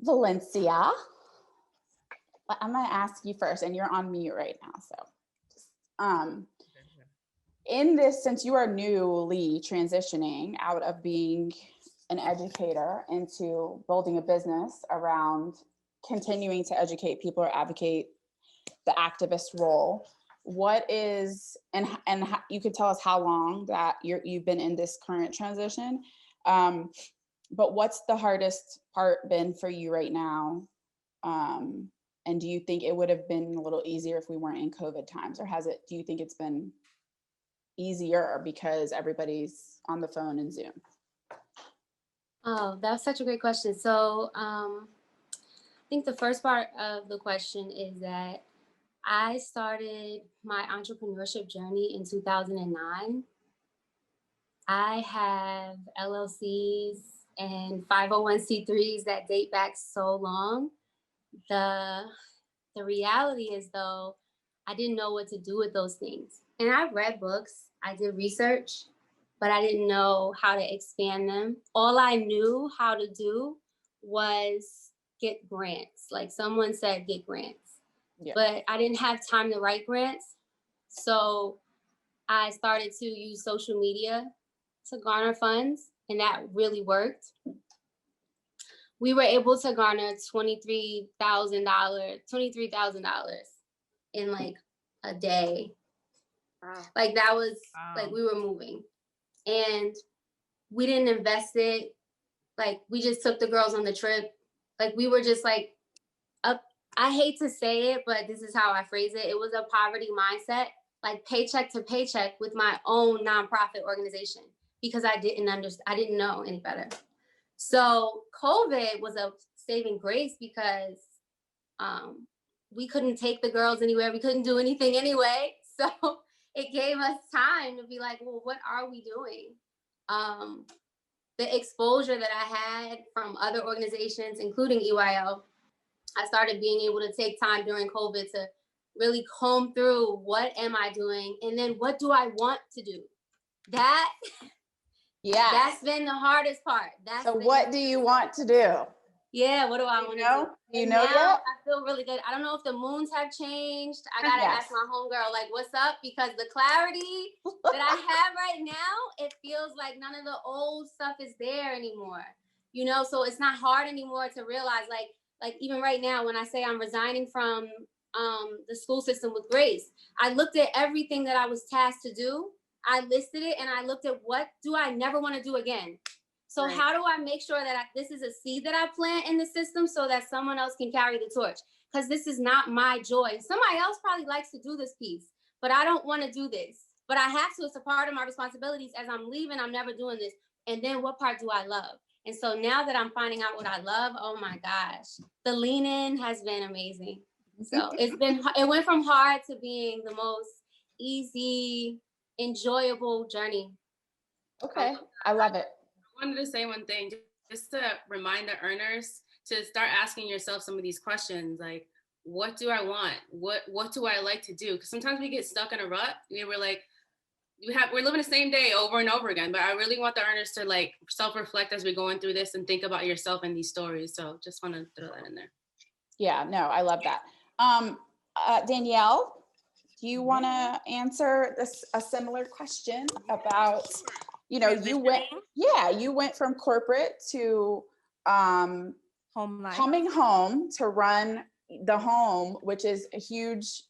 Valencia, I'm going to ask you first, and you're on mute right now. So, in this, since you are newly transitioning out of being an educator into building a business around continuing to educate people or advocate the activist role, what is, and you could tell us how long that you've been in this current transition, but what's the hardest part been for you right now? And do you think it would have been a little easier if we weren't in COVID times, or do you think it's been easier because everybody's on the phone and Zoom? Oh, that was such a great question. So I think the first part of the question is that I started my entrepreneurship journey in 2009. I have LLCs and 501c3s that date back so long. The reality is, though, I didn't know what to do with those things. And I read books, I did research, but I didn't know how to expand them. All I knew how to do was get grants. Like someone said, get grants. Yeah. But I didn't have time to write grants. So I started to use social media to garner funds, and that really worked. We were able to garner $23,000 in like a day. Wow. Like that was like we were moving, and we didn't invest it. Like we just took the girls on the trip. Like we were just like up. I hate to say it, but this is how I phrase it. It was a poverty mindset, like paycheck to paycheck with my own nonprofit organization, because I didn't know any better. So COVID was a saving grace because we couldn't take the girls anywhere. We couldn't do anything anyway. So it gave us time to be like, well, what are we doing? The exposure that I had from other organizations, including EYL, I started being able to take time during COVID to really comb through what am I doing? And then what do I want to do? That's been the hardest part. So what do you want to do? Yeah, what do I want to do? You know yet? I feel really good. I don't know if the moons have changed. I got to ask my homegirl, like, what's up? Because the clarity that I have right now, it feels like none of the old stuff is there anymore. You know, so it's not hard anymore to realize, like even right now, when I say I'm resigning from the school system with grace, I looked at everything that I was tasked to do. I listed it and I looked at what do I never want to do again. So how do I make sure that this is a seed that I plant in the system so that someone else can carry the torch? Because this is not my joy. Somebody else probably likes to do this piece, but I don't want to do this. But I have to. It's a part of my responsibilities. As I'm leaving, I'm never doing this. And then what part do I love? And so now that I'm finding out what I love, oh my gosh, the lean in has been amazing. So it went from hard to being the most easy, enjoyable journey. Okay, I love it. I wanted to say one thing, just to remind the earners to start asking yourself some of these questions, like, what do I want? What do I like to do? Because sometimes we get stuck in a rut. We're like, we're living the same day over and over again. But I really want the earners to like self-reflect as we're going through this and think about yourself in these stories. So just want to throw that in there. Yeah, no, I love that. Danielle, do you want to answer a similar question about, you know, you went from corporate to home life, coming home to run the home, which is a huge.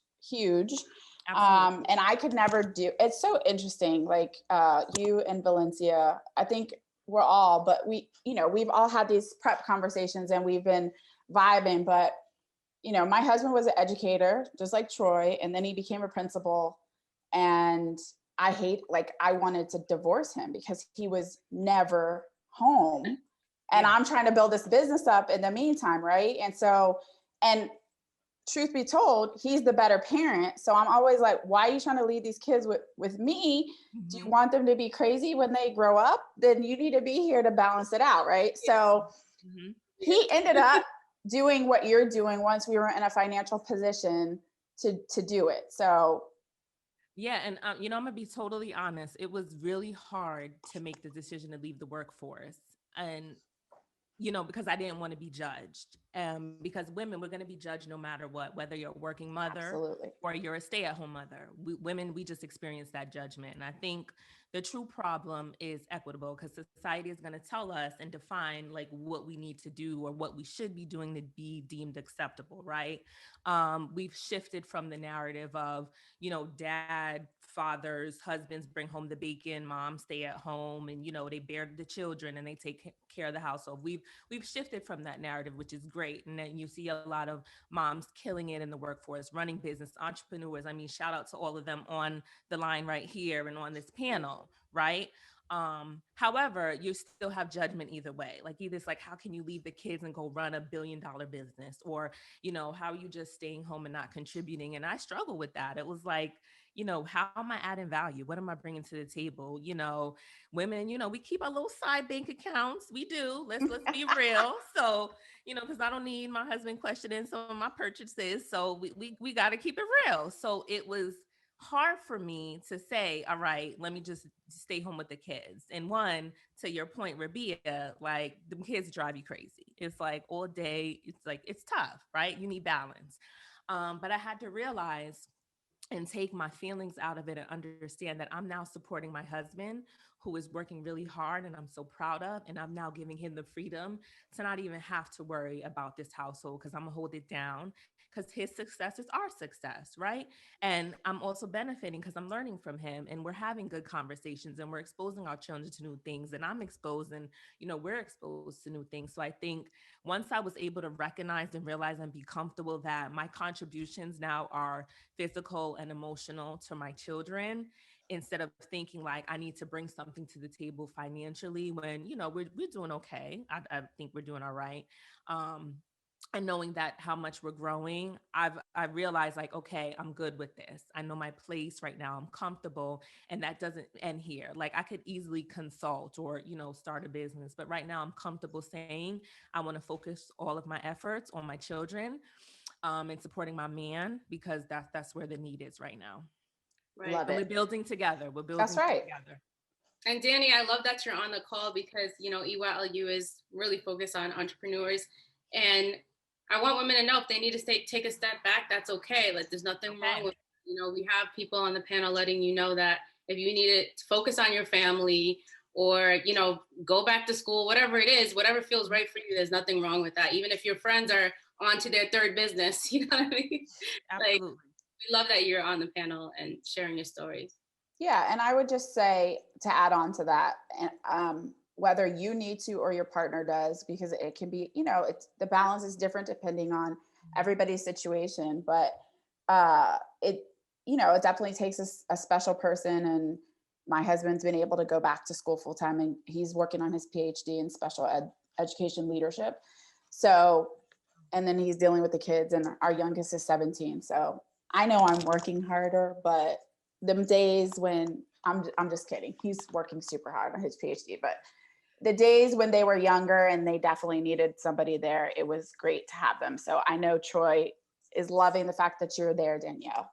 And I could never do, it's so interesting. Like you and Valencia, I think we've all had these prep conversations and we've been vibing, but you know, my husband was an educator, just like Troy, and then he became a principal. And I wanted to divorce him because he was never home. And I'm trying to build this business up in the meantime, right? And so, and truth be told, he's the better parent. So I'm always like, why are you trying to leave these kids with me? Mm-hmm. Do you want them to be crazy when they grow up? Then you need to be here to balance it out, right? So he ended up doing what you're doing once we were in a financial position to do it. So yeah, and you know, I'm gonna be totally honest. It was really hard to make the decision to leave the workforce, and because I didn't want to be judged. Because women, we're going to be judged no matter what, whether you're a working mother Absolutely. or you're a stay-at-home mother. Women, we just experience that judgment. And I think the true problem is equitable, because society is going to tell us and define like what we need to do or what we should be doing to be deemed acceptable, right? We've shifted from the narrative of, dad, fathers, husbands bring home the bacon, moms stay at home, and they bear the children and they take care of the household. We've shifted from that narrative, which is great. And then you see a lot of moms killing it in the workforce, running business, entrepreneurs. I mean, shout out to all of them on the line right here and on this panel, right? However, you still have judgment either way. Like either it's like, how can you leave the kids and go run $1 billion business? Or, how are you just staying home and not contributing? And I struggle with that. It was like, how am I adding value? What am I bringing to the table? Women, we keep our little side bank accounts. We do. Let's be real. So, because I don't need my husband questioning some of my purchases. So we got to keep it real. So it was hard for me to say, all right, let me just stay home with the kids. And one, to your point, Rabia, like the kids drive you crazy. It's like all day. It's like, it's tough, right? You need balance. But I had to realize and take my feelings out of it and understand that I'm now supporting my husband, who is working really hard and I'm so proud of. And I'm now giving him the freedom to not even have to worry about this household, because I'm gonna hold it down, because his success is our success, right? And I'm also benefiting because I'm learning from him, and we're having good conversations, and we're exposing our children to new things, and I'm exposed, and we're exposed to new things. So I think once I was able to recognize and realize and be comfortable that my contributions now are physical and emotional to my children, instead of thinking like I need to bring something to the table financially when, we're doing okay. I think we're doing all right. And knowing that how much we're growing, I realized like, okay, I'm good with this. I know my place right now. I'm comfortable, and that doesn't end here. Like I could easily consult or, start a business, but right now I'm comfortable saying I want to focus all of my efforts on my children, and supporting my man, because that's where the need is right now. Right. Love And it. we're building together. That's right. Together. And Danny, I love that you're on the call because, EYLU is really focused on entrepreneurs. And I want women to know if they need to take a step back, that's okay. Like there's nothing wrong with, we have people on the panel letting you know that if you need to focus on your family or, go back to school, whatever it is, whatever feels right for you, there's nothing wrong with that. Even if your friends are on to their third business, you know what I mean? Absolutely. Like, we love that you're on the panel and sharing your stories. Yeah, and I would just say, to add on to that, whether you need to or your partner does, because it can be, it's the balance is different depending on everybody's situation, but it definitely takes a special person. And my husband's been able to go back to school full time, and he's working on his PhD in special education leadership. So, and then he's dealing with the kids, and our youngest is 17. So I know I'm working harder, but them days when I'm just kidding. He's working super hard on his PhD, but the days when they were younger and they definitely needed somebody there, it was great to have them. So I know Troy is loving the fact that you're there, Danielle.